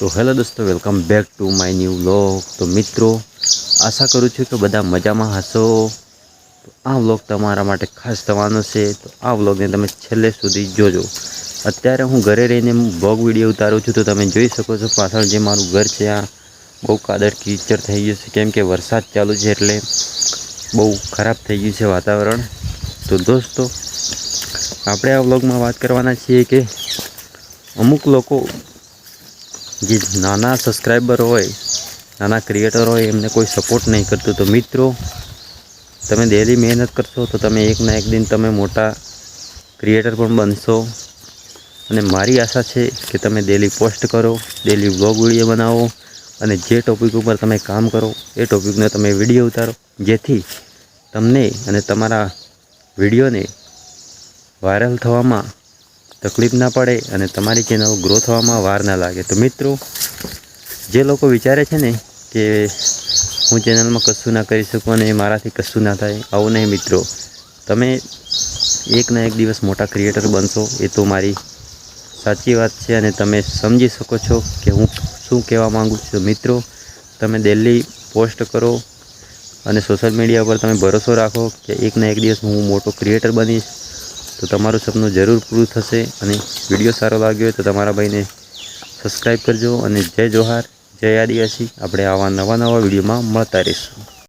तो हेलो दोस्तों, welcome back to my new vlog. तो मित्रों, आशा करूँ છું કે બધા મજામાં હશો। તો આ વ્લોગ તમારા માટે ખાસ થવાનો છે, તો આ વ્લોગને તમે છેલ્લે સુધી જોજો। અત્યારે હું ઘરે રહીને વ્લોગ વિડીયો ઉતારું છું, તો તમે જોઈ શકો છો પાછળ જે મારું ઘર છે આ બહુ કાદળ કીચડ થઈ ગયું છે, કેમ કે વરસાદ ચાલુ છે એટલે બહુ ખરાબ થઈ ગયું છે વાતાવરણ। તો દોસ્તો, આપણે આ વ્લોગમાં વાત કરવાના છીએ કે અમુક લોકો જે નાના સબસ્ક્રાઈબર હોય, નાના ક્રિએટર હોય, એમને કોઈ સપોર્ટ નહીં કરતું। તો મિત્રો, તમે ડેલી મહેનત કરશો તો તમે એકના એક દિન તમે મોટા ક્રિએટર પણ બનશો। અને મારી આશા છે કે તમે ડેલી પોસ્ટ કરો, ડેલી વ્લોગ વિડીયો બનાવો, અને જે ટૉપિક ઉપર તમે કામ કરો એ ટૉપિકનો તમે વિડીયો ઉતારો, જેથી તમને અને તમારા વિડીયોને વાયરલ થવામાં તકલીફ ના પડે અને તમારી ચેનલ ગ્રો થવામાં વાર ના લાગે। તો મિત્રો, જે લોકો વિચારે છે ને કે હું ચેનલમાં કશું ના કરી શકું અને મારાથી કશું ના થાય, આવું નહીં મિત્રો। તમે એકના એક દિવસ મોટા ક્રિએટર બનશો, એ તો મારી સાચી વાત છે અને તમે સમજી શકો છો કે હું શું કહેવા માગું છું। મિત્રો, તમે ડેલી પોસ્ટ કરો અને સોશિયલ મીડિયા પર તમે ભરોસો રાખો કે એકના એક દિવસ હું મોટો ક્રિએટર બનીશ, તો તમારું સપનું જરૂર પૂરું થશે। અને વિડીયો સારો લાગ્યો હોય તો તમારા ભાઈને સબસ્ક્રાઈબ કરજો। અને જય જોહાર, જય આદિવાસી। આપણે આવા નવા વિડીયોમાં મળતા રહીશું।